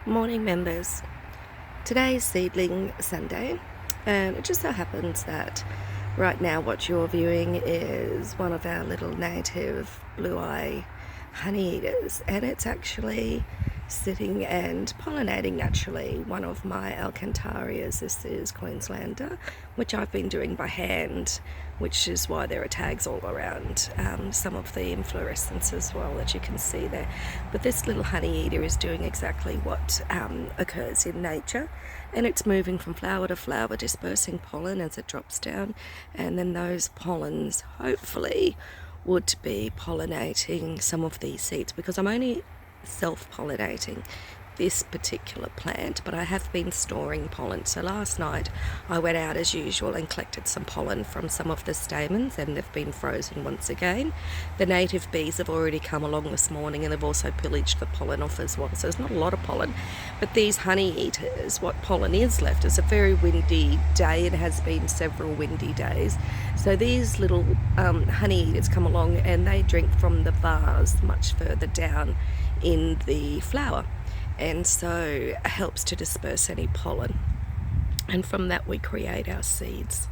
Morning members. Today's Seedling Sunday, and it just so happens that right now what you're viewing is one of our little native blue-eye honey eaters, and it's actually sitting and pollinating naturally one of my alcantarias. This is Queenslander, which I've been doing by hand, which is why there are tags all around some of the inflorescence as well that you can see there. But this little honey eater is doing exactly what occurs in nature, and it's moving from flower to flower, dispersing pollen as it drops down, and then those pollens hopefully would be pollinating some of these seeds, because I'm only self-pollinating this particular plant, but I have been storing pollen. So last night I went out as usual and collected some pollen from some of the stamens, and they've been frozen once again. The native bees have already come along this morning, and they've also pillaged the pollen off as well, so there's not a lot of pollen. But these honey eaters, what pollen is left, is a very windy day. It has been several windy days, so these little honey eaters come along and they drink from the vase much further down in the flower, and so it helps to disperse any pollen, and from that we create our seeds.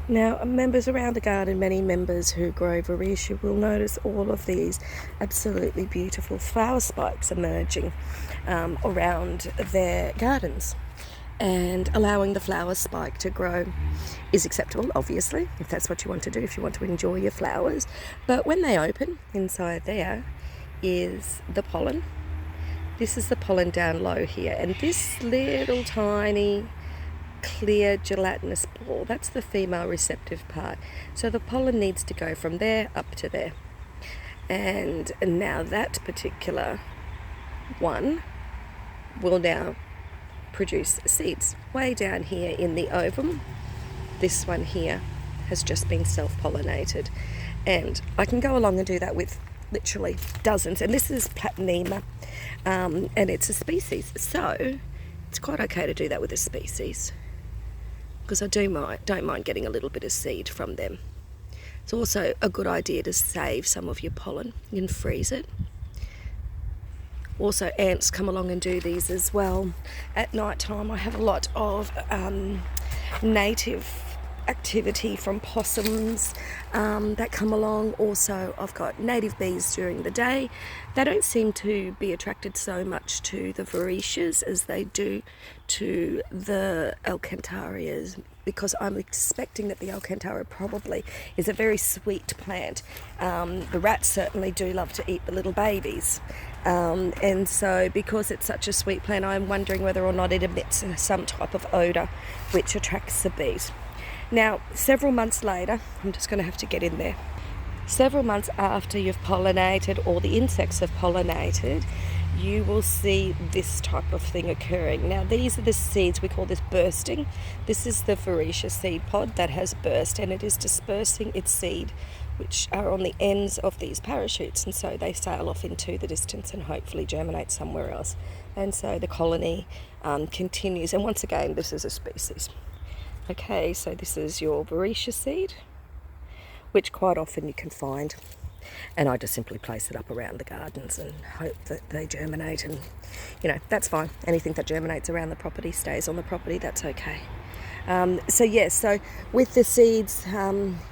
Now, members around the garden, many members who grow Vriesea will notice all of these absolutely beautiful flower spikes emerging around their gardens. And allowing the flower spike to grow is acceptable, obviously, if that's what you want to do, if you want to enjoy your flowers. But when they open, inside there is the pollen. This is the pollen down low here, and this little tiny clear gelatinous ball, that's the female receptive part. So the pollen needs to go from there up to there, and now that particular one will now produce seeds way down here in the ovum. This one here has just been self-pollinated, and I can go along and do that with literally dozens. And this is Platinema, and it's a species, so it's quite okay to do that with a species, because I don't mind getting a little bit of seed from them. It's also a good idea to save some of your pollen. You can freeze it. Also, ants come along and do these as well. At night time I have a lot of native activity from possums that come along. Also, I've got native bees during the day. They don't seem to be attracted so much to the Vrieseas as they do to the alcantarias, because I'm expecting that the alcantara probably is a very sweet plant. The rats certainly do love to eat the little babies, and so because it's such a sweet plant, I'm wondering whether or not it emits some type of odour which attracts the bees. Now, several months later, I'm just going to have to get in there. Several months after you've pollinated, or the insects have pollinated, you will see this type of thing occurring. Now, these are the seeds, we call this bursting. This is the Vriesea seed pod that has burst, and it is dispersing its seed, which are on the ends of these parachutes, and so they sail off into the distance and hopefully germinate somewhere else. And so the colony continues, and once again, this is a species. Okay, so this is your Vriesea seed, which quite often you can find, and I just simply place it up around the gardens and hope that they germinate, and that's fine. Anything that germinates around the property stays on the property, that's okay. So with the seeds,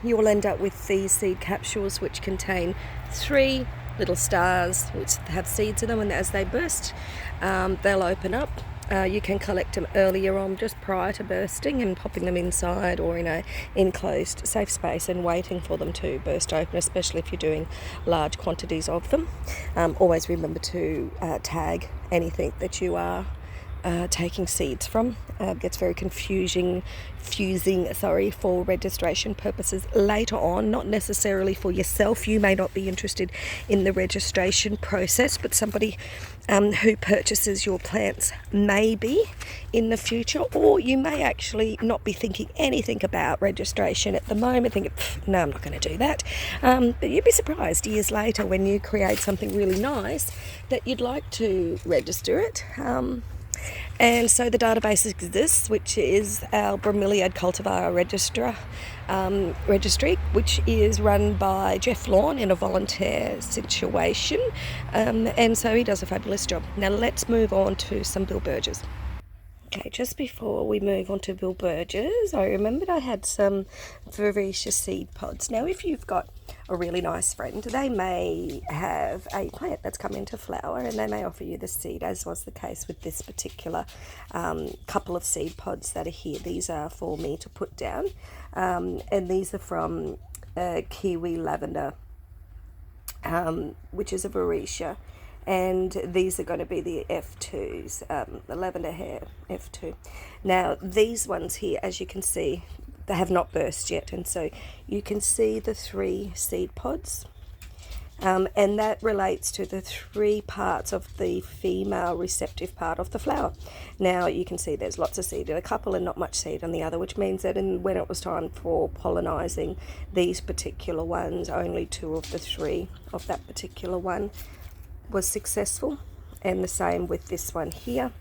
you will end up with these seed capsules which contain 3 little stars which have seeds in them, and as they burst, they'll open up. You can collect them earlier on, just prior to bursting, and popping them inside or in a enclosed safe space and waiting for them to burst open, especially if you're doing large quantities of them. Always remember to tag anything that you are taking seeds from. Gets very confusing for registration purposes later on, not necessarily for yourself. You may not be interested in the registration process, but somebody who purchases your plants may be in the future, or you may actually not be thinking anything about registration at the moment, thinking, no, I'm not going to do that. But you'd be surprised years later when you create something really nice that you'd like to register it. And so the database exists, which is our Bromeliad cultivar registry, which is run by Jeff Lawn in a volunteer situation. And so he does a fabulous job. Now let's move on to some bilbergias. Okay, just before we move on to bilbergias, I remembered I had some Vriesea seed pods. Now, if you've got a really nice friend, they may have a plant that's come into flower and they may offer you the seed, as was the case with this particular couple of seed pods that are here. These are for me to put down, and these are from Kiwi Lavender, which is a Vriesea. And these are going to be the F2s, the lavender hair F2. Now these ones here, as you can see, they have not burst yet, and so you can see the 3 seed pods, and that relates to the 3 parts of the female receptive part of the flower. Now you can see there's lots of seed in a couple and not much seed on the other, which means that when it was time for pollinizing these particular ones, only 2 of the 3 of that particular one was successful. And the same with this one here.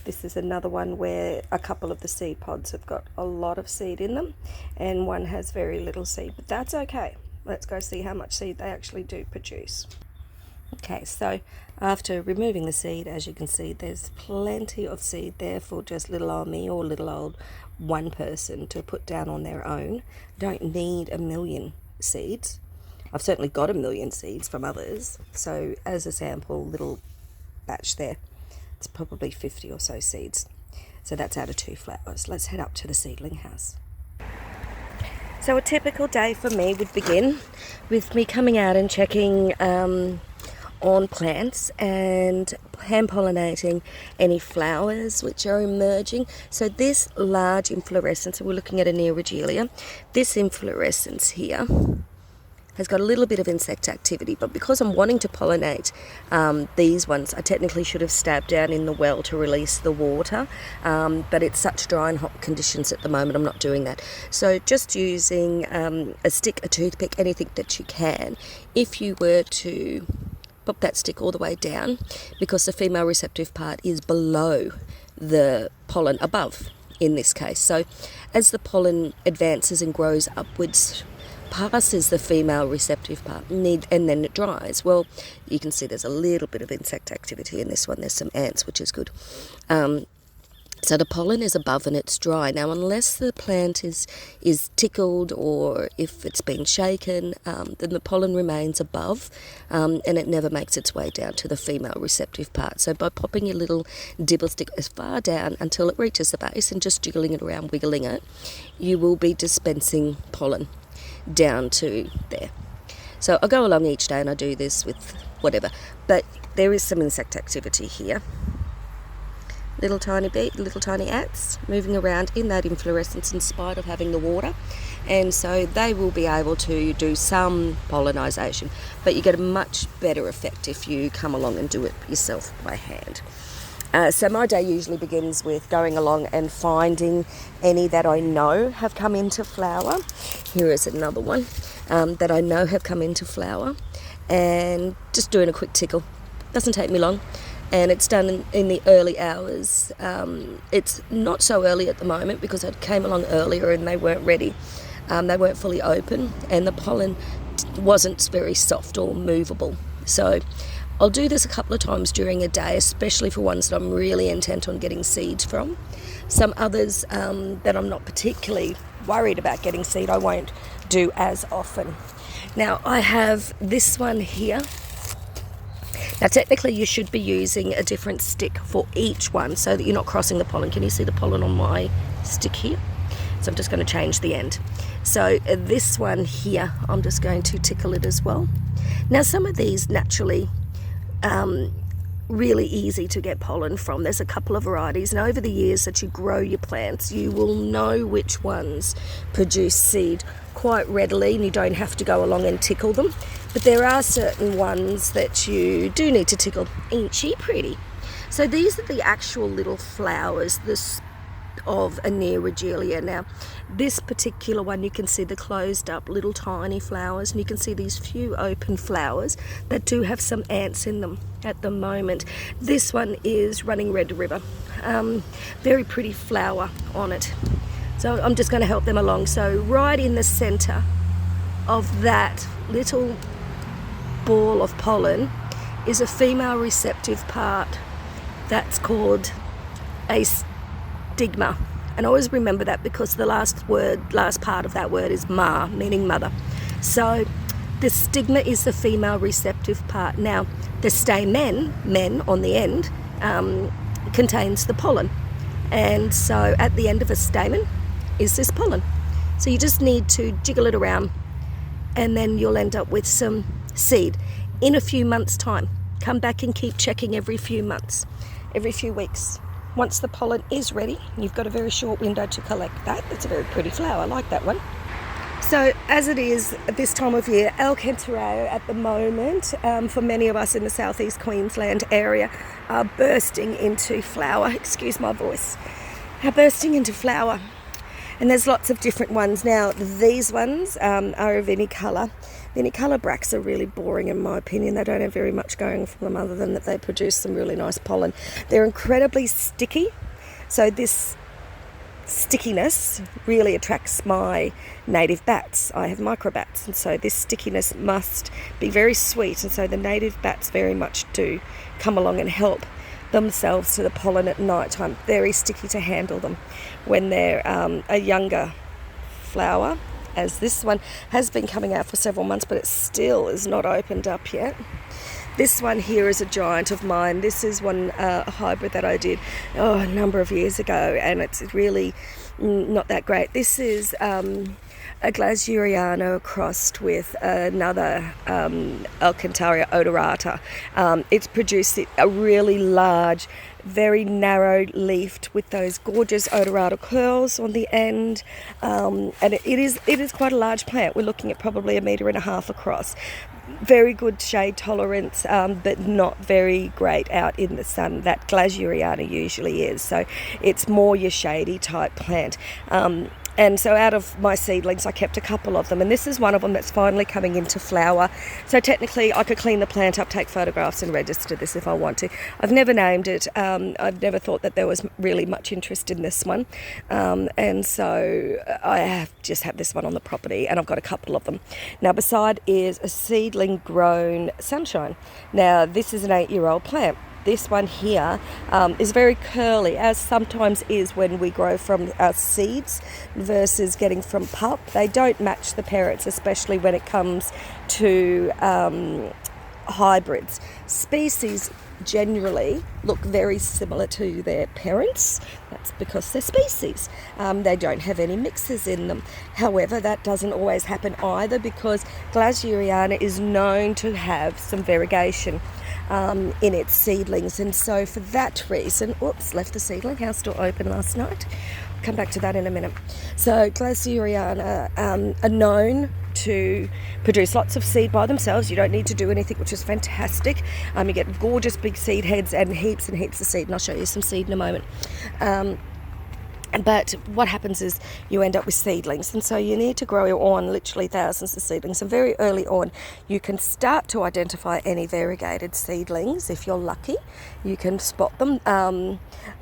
This is another one where a couple of the seed pods have got a lot of seed in them and one has very little seed, but that's okay. Let's go see how much seed they actually do produce. Okay, so after removing the seed, as you can see, there's plenty of seed there for just little old me or little old one person to put down on their own. Don't need a million seeds. I've certainly got a million seeds from others, so as a sample little batch there, it's probably 50 or so seeds. So that's out of 2 flowers. Let's head up to the seedling house. So a typical day for me would begin with me coming out and checking on plants and hand pollinating any flowers which are emerging. So this large inflorescence, so we're looking at a neoregelia, this inflorescence here has got a little bit of insect activity, but because I'm wanting to pollinate these ones, I technically should have stabbed down in the well to release the water, but it's such dry and hot conditions at the moment, I'm not doing that. So just using a stick, a toothpick, anything that you can, if you were to pop that stick all the way down, because the female receptive part is below the pollen, above in this case. So as the pollen advances and grows upwards, passes the female receptive part and then it dries. Well, you can see there's a little bit of insect activity in this one. There's some ants, which is good. So the pollen is above and it's dry. Now, unless the plant is tickled or if it's been shaken, then the pollen remains above and it never makes its way down to the female receptive part. So by popping your little dibble stick as far down until it reaches the base and just jiggling it around, wiggling it, you will be dispensing pollen down to there. So I go along each day and I do this with whatever, but there is some insect activity here. Little tiny ants moving around in that inflorescence in spite of having the water, and so they will be able to do some pollinization, but you get a much better effect if you come along and do it yourself by hand. So my day usually begins with going along and finding any that I know have come into flower. Here is another one that I know have come into flower, and just doing a quick tickle. Doesn't take me long, and it's done in the early hours. It's not so early at the moment because I came along earlier and they weren't ready. They weren't fully open and the pollen wasn't very soft or movable. So I'll do this a couple of times during a day, especially for ones that I'm really intent on getting seeds from. Some others that I'm not particularly worried about getting seed, I won't do as often. Now I have this one here. Now technically you should be using a different stick for each one so that you're not crossing the pollen. Can you see the pollen on my stick here? So I'm just going to change the end. So this one here, I'm just going to tickle it as well. Now some of these naturally really easy to get pollen from. There's a couple of varieties, and over the years that you grow your plants, you will know which ones produce seed quite readily, and you don't have to go along and tickle them. But there are certain ones that you do need to tickle. Ain't she pretty? So these are the actual little flowers, the of a neoregelia. Now, this particular one, you can see the closed up little tiny flowers, and you can see these few open flowers that do have some ants in them at the moment. This one is running Red River. Very pretty flower on it. So I'm just going to help them along. So right in the center of that little ball of pollen is a female receptive part that's called a stigma. And always remember that, because the last part of that word is ma, meaning mother. So the stigma is the female receptive part. Now, the stamen, men on the end, contains the pollen. And so at the end of a stamen is this pollen. So you just need to jiggle it around, and then you'll end up with some seed in a few months' time. Come back and keep checking every few months, every few weeks. Once the pollen is ready, you've got a very short window to collect that. That's a very pretty flower. I like that one. So as it is at this time of year, Alcantarao at the moment, for many of us in the southeast Queensland area, are bursting into flower. Excuse my voice. Are bursting into flower. And there's lots of different ones. Now, these ones are a Vinicola. Vinicola bracts are really boring in my opinion. They don't have very much going for them other than that they produce some really nice pollen. They're incredibly sticky. So this stickiness really attracts my native bats. I have microbats, and so this stickiness must be very sweet. And so the native bats very much do come along and help themselves to the pollen at night time. Very sticky to handle them when they're a younger flower, as this one has been coming out for several months, but it still is not opened up yet. This one here is a giant of mine. This is one hybrid that I did a number of years ago, and it's really not that great. This is a Glasuriana crossed with another Alcantara odorata. It's produced a really large, very narrow leafed with those gorgeous odorata curls on the end, and it is quite a large plant. We're looking at probably 1.5 meters across. Very good shade tolerance, but not very great out in the sun. That Glasuriana usually is. So it's more your shady type plant. And so out of my seedlings, I kept a couple of them. And this is one of them that's finally coming into flower. So technically, I could clean the plant up, take photographs and register this if I want to. I've never named it. I've never thought that there was really much interest in this one. And so I just have this one on the property, and I've got a couple of them. Now, beside is a seedling grown sunshine. Now, this is an 8-year-old plant. This one here is very curly, as sometimes is when we grow from our seeds versus getting from pulp. They don't match the parents, especially when it comes to hybrids. Species generally look very similar to their parents. That's because they're species. They don't have any mixes in them. However, that doesn't always happen either, because Glasuriana is known to have some variegation in its seedlings, and so for that reason, left the seedling house door open last night. I'll come back to that in a minute. So Glasuriana are known to produce lots of seed by themselves. You don't need to do anything, which is fantastic. You get gorgeous big seed heads and heaps of seed, and I'll show you some seed in a moment. But what happens is you end up with seedlings, and so you need to grow on literally thousands of seedlings. And very early on, you can start to identify any variegated seedlings. If you're lucky, you can spot them.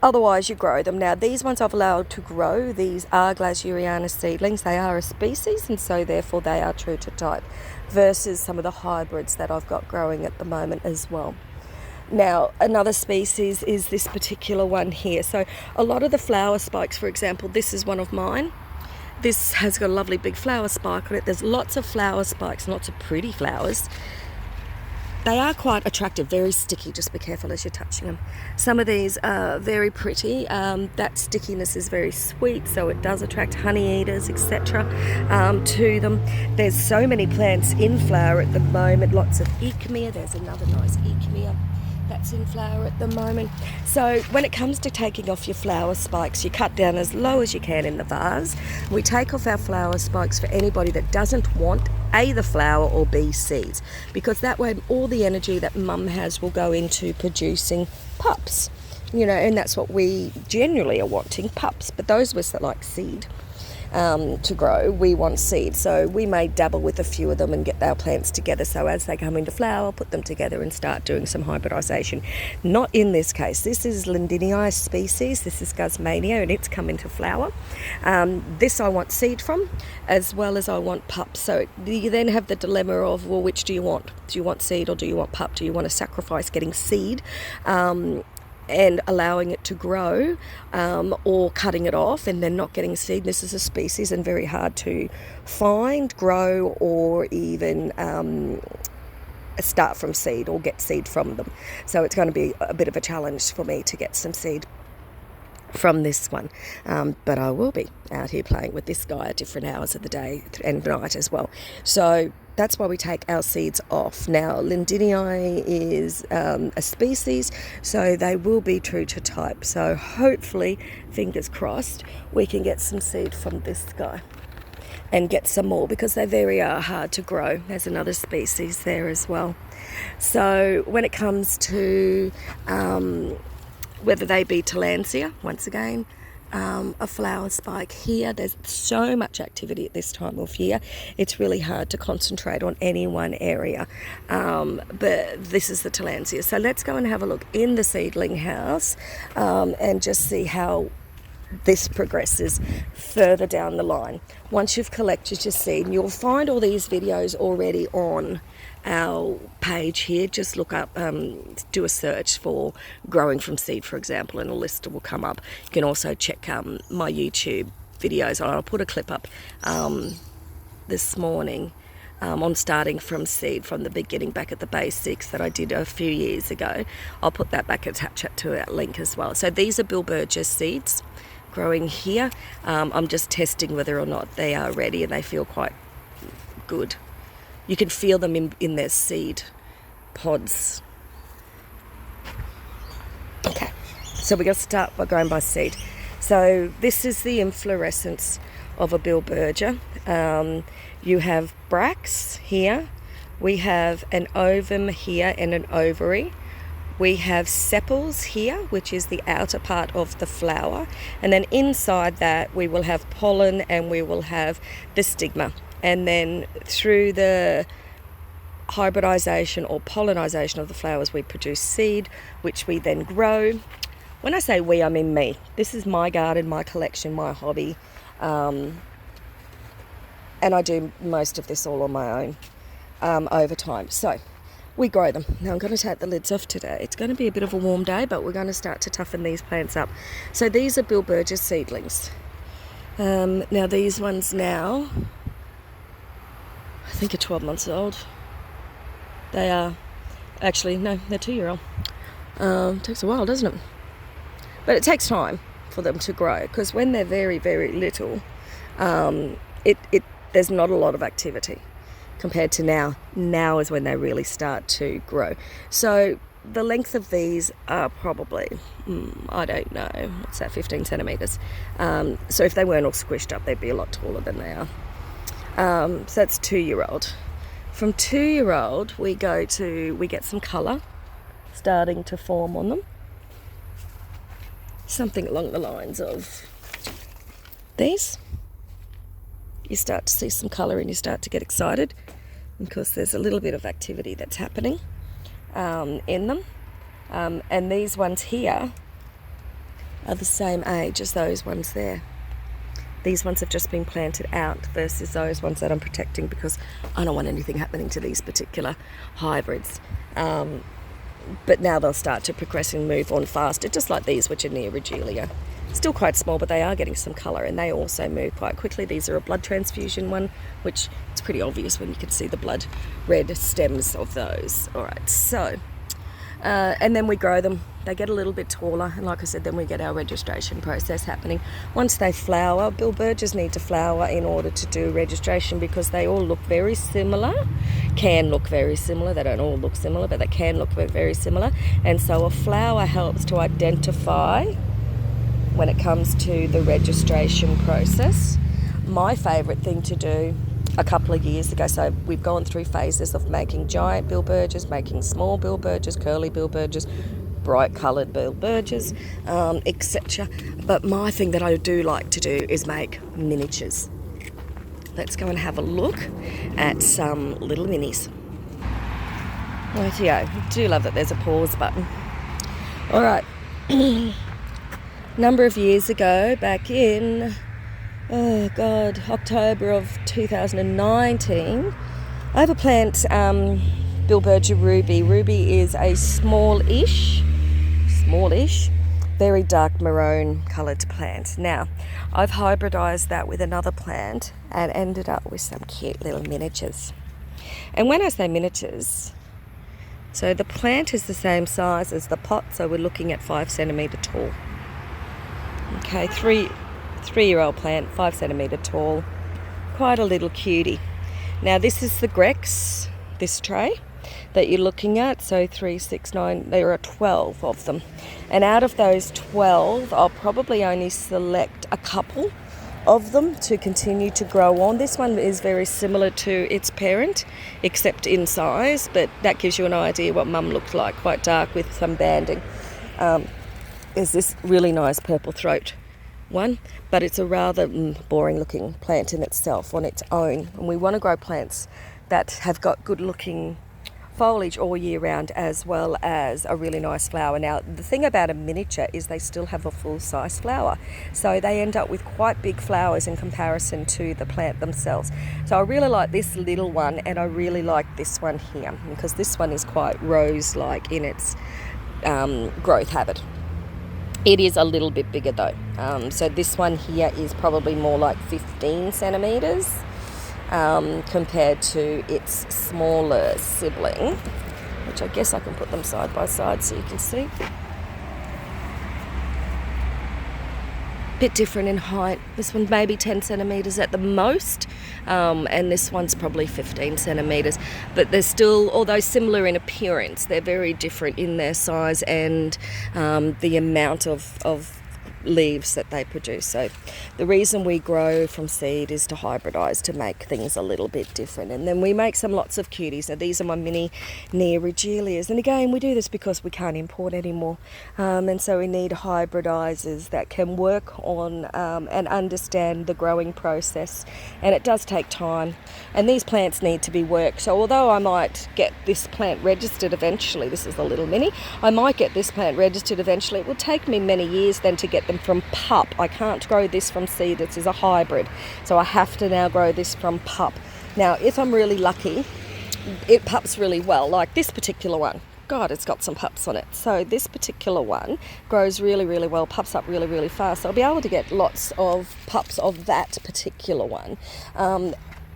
Otherwise, you grow them. Now, these ones I've allowed to grow. These are Glasuriana seedlings. They are a species, and so therefore they are true to type, versus some of the hybrids that I've got growing at the moment as well. Now, another species is this particular one here. So a lot of the flower spikes, for example, this is one of mine. This has got a lovely big flower spike on it. There's lots of flower spikes and lots of pretty flowers. They are quite attractive, very sticky. Just be careful as you're touching them. Some of these are very pretty. That stickiness is very sweet, so it does attract honey eaters, etc. To them. There's so many plants in flower at the moment. Lots of ecmia. There's another nice ecmia that's in flower at the moment. So when it comes to taking off your flower spikes, you cut down as low as you can in the vase. We take off our flower spikes for anybody that doesn't want A, the flower, or B, seeds, because that way all the energy that mum has will go into producing pups. you know, and that's what we generally are wanting, pups. But those of us that like seed to grow, we want seed. So we may dabble with a few of them and get our plants together. So as they come into flower, put them together and start doing some hybridization. Not in this case. This is Lindinii species. This is Guzmania, and it's come into flower. This I want seed from, as well as I want pups. So you then have the dilemma of, well, which do you want? Do you want seed or do you want pup? Do you want to sacrifice getting seed and allowing it to grow, or cutting it off and then not getting seed? This is a species and very hard to find, grow, or even start from seed or get seed from them. So it's going to be a bit of a challenge for me to get some seed from this one, but I will be out here playing with this guy at different hours of the day and night as well. So that's why we take our seeds off. Now, Lindinii is a species, so they will be true to type. So hopefully, fingers crossed, we can get some seed from this guy and get some more, because they very hard to grow. There's another species there as well. So when it comes to whether they be Tillandsia, once again, a flower spike here. There's so much activity at this time of year. It's really hard to concentrate on any one area. But this is the Tillandsia. So let's go and have a look in the seedling house and just see how this progresses further down the line. Once you've collected your seed, and you'll find all these videos already on our page here. Just look up, do a search for growing from seed, for example, and a list will come up. You can also check my YouTube videos. I'll put a clip up this morning on starting from seed, from the beginning, back at the basics, that I did a few years ago. I'll put that back, attach it to our link as well. So these are Bill Burgess seeds growing here. I'm just testing whether or not they are ready, and they feel quite good. You can feel them in their seed pods. Okay, so we're going to start by growing by seed. So this is the inflorescence of a bilberger. You have bracts here. We have an ovum here and an ovary. We have sepals here, which is the outer part of the flower. And then inside that, we will have pollen and we will have the stigma. And then through the hybridization or pollinization of the flowers, we produce seed, which we then grow. When I say we, I mean me. This is my garden, my collection, my hobby. And I do most of this all on my own over time. So we grow them. Now I'm going to take the lids off today. It's going to be a bit of a warm day, but we're going to start to toughen these plants up. So these are Bill Burgess seedlings. Now these ones now, I think are 12 months old. They are, actually, no, they're 2-year-old. Takes a while, doesn't it? But it takes time for them to grow, because when they're very, very little, there's not a lot of activity compared to now. Now is when they really start to grow. So the length of these are probably, I don't know, what's that, 15 centimetres. So if they weren't all squished up, they'd be a lot taller than they are. So that's 2-year-old. From 2-year-old, we get some colour starting to form on them. Something along the lines of these. You start to see some colour and you start to get excited, because there's a little bit of activity that's happening in them. And these ones here are the same age as those ones there. These ones have just been planted out versus those ones that I'm protecting, because I don't want anything happening to these particular hybrids. But now they'll start to progress and move on faster, just like these, which are neoregelia. Still quite small, but they are getting some colour, and they also move quite quickly. These are a blood transfusion one, which it's pretty obvious when you can see the blood red stems of those. All right, so and then we grow them. They get a little bit taller, and like I said, then we get our registration process happening. Once they flower, bilbergers need to flower in order to do registration, because they all look very similar, can look very similar. They don't all look similar, but they can look very similar. And so a flower helps to identify when it comes to the registration process. My favourite thing to do a couple of years ago, so we've gone through phases of making giant bilbergers, making small bilbergers, curly bilbergers, bright coloured bilbergias, etc. But my thing that I do like to do is make miniatures. Let's go and have a look at some little minis. Rightio, I do love that there's a pause button. Alright, number of years ago, back in, October of 2019, I have a plant, Bilbergia ruby. Ruby is a smallish, very dark maroon coloured plant. Now, I've hybridised that with another plant and ended up with some cute little miniatures. And when I say miniatures, so the plant is the same size as the pot, so we're looking at 5 centimetre tall. Okay, three-year-old plant, 5 centimetre tall, quite a little cutie. Now this is the Grex, this tray that you're looking at, so 3, 6, 9, there are 12 of them. And out of those 12, I'll probably only select a couple of them to continue to grow on. This one is very similar to its parent, except in size, but that gives you an idea what mum looked like, quite dark with some banding. There's this really nice purple throat one, but it's a rather boring looking plant in itself on its own. And we want to grow plants that have got good looking foliage all year round, as well as a really nice flower. Now the thing about a miniature is they still have a full size flower, so they end up with quite big flowers in comparison to the plant themselves. So I really like this little one, and I really like this one here because this one is quite rose like in its growth habit. It is a little bit bigger though, so this one here is probably more like 15 centimetres compared to its smaller sibling, which I guess I can put them side by side so you can see. Bit different in height. This one's maybe 10 centimetres at the most, and this one's probably 15 centimetres. But they're still, although similar in appearance, they're very different in their size and the amount of leaves that they produce. So the reason we grow from seed is to hybridise, to make things a little bit different. And then we make lots of cuties. Now these are my mini neoregelias, and again we do this because we can't import anymore, and so we need hybridisers that can work on and understand the growing process, and it does take time, and these plants need to be worked. So although I might get this plant registered eventually, this is a little mini, I might get this plant registered eventually, it will take me many years then to get them from pup. I can't grow this from seed, this is a hybrid, so I have to now grow this from pup. Now if I'm really lucky, it pups really well, like this particular one. God, it's got some pups on it. So this particular one grows really, really well, pups up really, really fast. So I'll be able to get lots of pups of that particular one.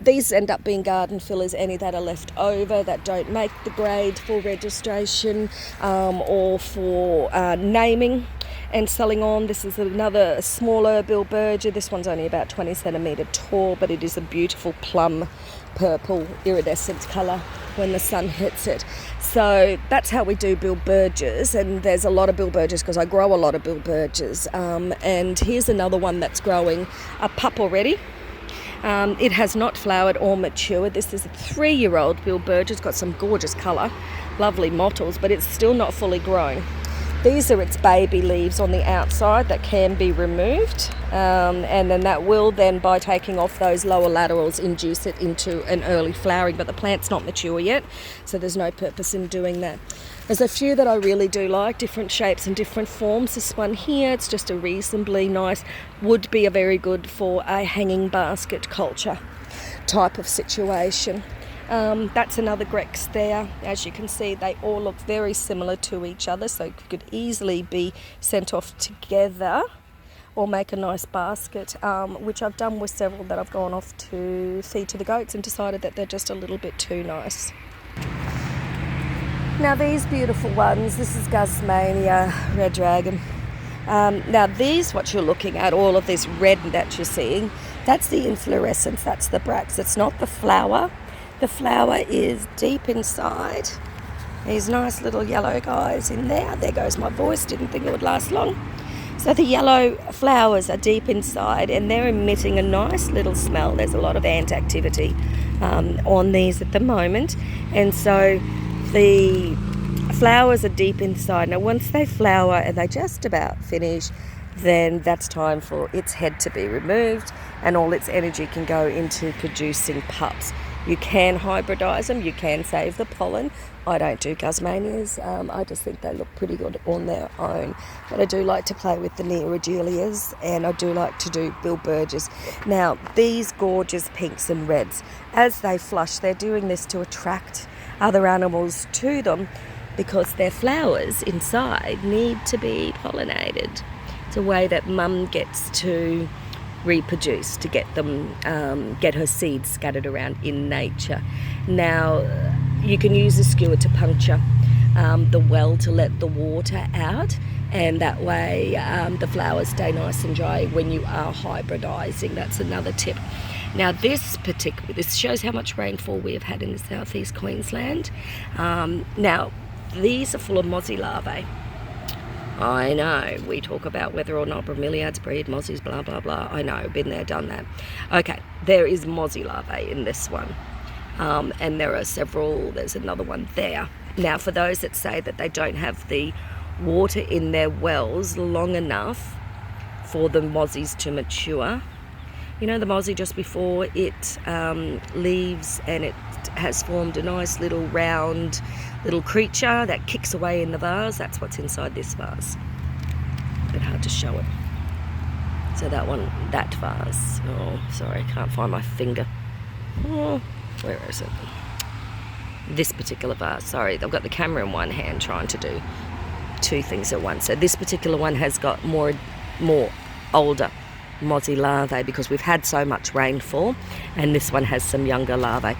These end up being garden fillers, any that are left over that don't make the grade for registration or for naming and selling on. This is another smaller bilbergia. This one's only about 20 centimetre tall, but it is a beautiful plum purple iridescent colour when the sun hits it. So that's how we do bilbergias, and there's a lot of bilbergias because I grow a lot of bilbergias. And here's another one that's growing a pup already. It has not flowered or matured. This is a 3-year-old bilbergia. It's got some gorgeous colour, lovely mottles, but it's still not fully grown. These are its baby leaves on the outside that can be removed, and then that will then, by taking off those lower laterals, induce it into an early flowering, but the plant's not mature yet, so there's no purpose in doing that. There's a few that I really do like, different shapes and different forms. This one here, it's just a reasonably nice, would be a very good for a hanging basket culture type of situation. That's another Grex there. As you can see, they all look very similar to each other, so could easily be sent off together or make a nice basket, which I've done with several that I've gone off to feed to the goats and decided that they're just a little bit too nice. Now these beautiful ones, this is Guzmania Red Dragon. Now these, what you're looking at, all of this red that you're seeing, that's the inflorescence, that's the bracts, it's not the flower. The flower is deep inside. These nice little yellow guys in there. There goes my voice, didn't think it would last long. So the yellow flowers are deep inside and they're emitting a nice little smell. There's a lot of ant activity on these at the moment. And so the flowers are deep inside. Now once they flower and they just about finish, then that's time for its head to be removed and all its energy can go into producing pups. You can hybridize them, you can save the pollen. I don't do guzmanias, I just think they look pretty good on their own. But I do like to play with the neoregelias, and I do like to do bilbergias. Now, these gorgeous pinks and reds, as they flush, they're doing this to attract other animals to them because their flowers inside need to be pollinated. It's a way that mum gets to reproduce, to get them, get her seeds scattered around in nature. Now, you can use a skewer to puncture the well to let the water out, and that way the flowers stay nice and dry when you are hybridizing. That's another tip. Now this shows how much rainfall we have had in the southeast Queensland. Now these are full of mozzie larvae. I know, we talk about whether or not bromeliads breed mozzies, blah, blah, blah. I know, been there, done that. Okay, there is mozzie larvae in this one. And there are several, there's another one there. Now, for those that say that they don't have the water in their wells long enough for the mozzies to mature, you know, the mozzie just before it leaves and it has formed a nice little round little creature that kicks away in the vase. That's what's inside this vase. A bit hard to show it. So that one, that vase. Oh, sorry, I can't find my finger. Oh, where is it? This particular vase. Sorry, I've got the camera in one hand trying to do two things at once. So this particular one has got more older mozzie larvae because we've had so much rainfall, and this one has some younger larvae.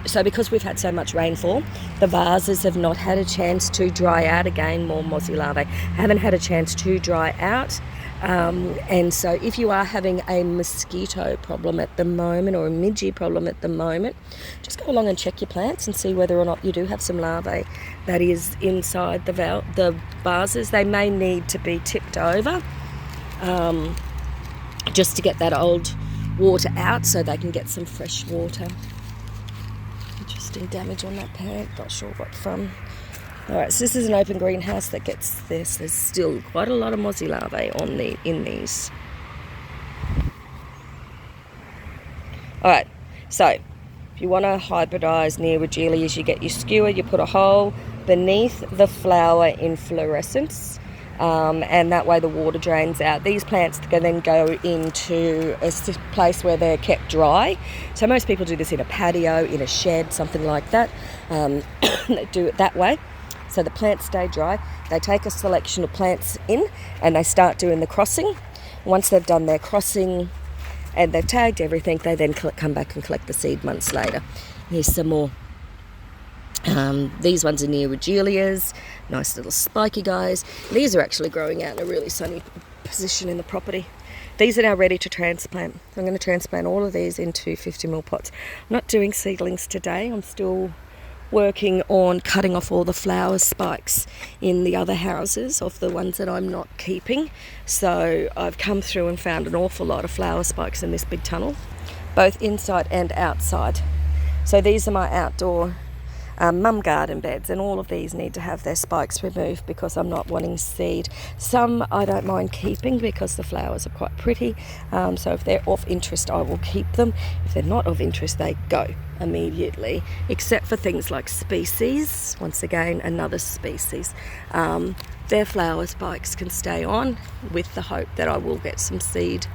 So because we've had so much rainfall, the vases have not had a chance to dry out. Again, more mozzie larvae haven't had a chance to dry out. And so if you are having a mosquito problem at the moment or a midgie problem at the moment, just go along and check your plants and see whether or not you do have some larvae that is inside the vases. They may need to be tipped over just to get that old water out so they can get some fresh water. Interesting damage on that plant, not sure what from. Alright, so this is an open greenhouse that gets this. There's still quite a lot of mozzie larvae in these. Alright, so if you want to hybridize neoregelias, you get your skewer, you put a hole beneath the flower inflorescence, and that way the water drains out. These plants can then go into a place where they're kept dry. So most people do this in a patio, in a shed, something like that. They do it that way. So the plants stay dry. They take a selection of plants in and they start doing the crossing. Once they've done their crossing and they've tagged everything, they then come back and collect the seed months later. Here's some more. These ones are neoregelias, nice little spiky guys. These are actually growing out in a really sunny position in the property. These are now ready to transplant. I'm going to transplant all of these into 50mm pots. I'm not doing seedlings today. I'm still working on cutting off all the flower spikes in the other houses of the ones that I'm not keeping. So I've come through and found an awful lot of flower spikes in this big tunnel, both inside and outside. So these are my outdoor mum garden beds, and all of these need to have their spikes removed because I'm not wanting seed. Some I don't mind keeping because the flowers are quite pretty, so if they're of interest I will keep them. If they're not of interest they go immediately, except for things like species. Once again, another species, their flower spikes can stay on with the hope that I will get some seed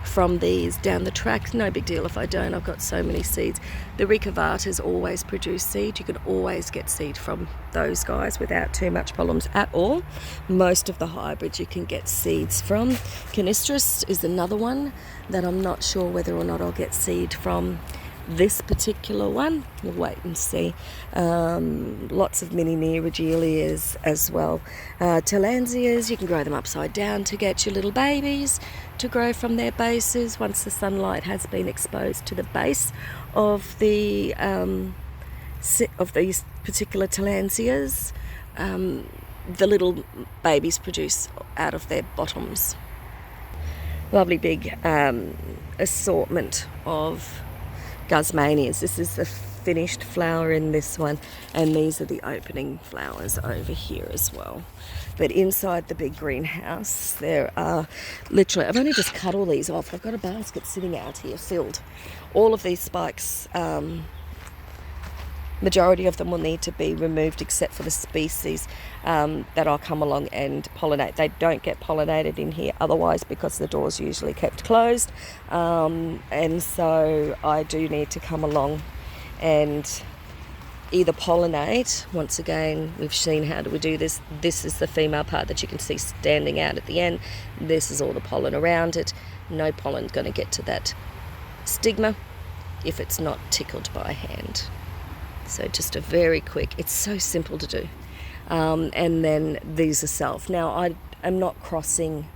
from these down the track. No big deal if I don't, I've got so many seeds. The Ricavatas always produce seed. You can always get seed from those guys without too much problems at all. Most of the hybrids you can get seeds from. Canistris is another one that I'm not sure whether or not I'll get seed from. This particular one, we'll wait and see. Lots of mini neoregelias as well. Tillandsias, you can grow them upside down to get your little babies to grow from their bases once the sunlight has been exposed to the base of the of these particular Tillandsias. The little babies produce out of their bottoms. Lovely big assortment of Guzmanias. This is the finished flower in this one, and these are the opening flowers over here as well. But inside the big greenhouse, there are literally, I've only just cut all these off. I've got a basket sitting out here filled. All of these spikes, majority of them will need to be removed except for the species that I'll come along and pollinate. They don't get pollinated in here otherwise because the door's usually kept closed, and so I do need to come along and either pollinate. Once again, we've seen how do we do this. This is the female part that you can see standing out at the end. This is all the pollen around it. No pollen's going to get to that stigma if it's not tickled by hand. So just a very quick, it's so simple to do. And then these are self. Now I am not crossing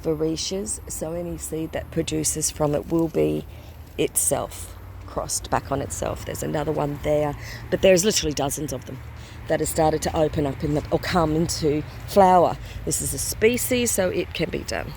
Vrieseas, so any seed that produces from it will be itself crossed back on itself. There's another one there, but there's literally dozens of them that have started to open up or come into flower. This is a species, so it can be done.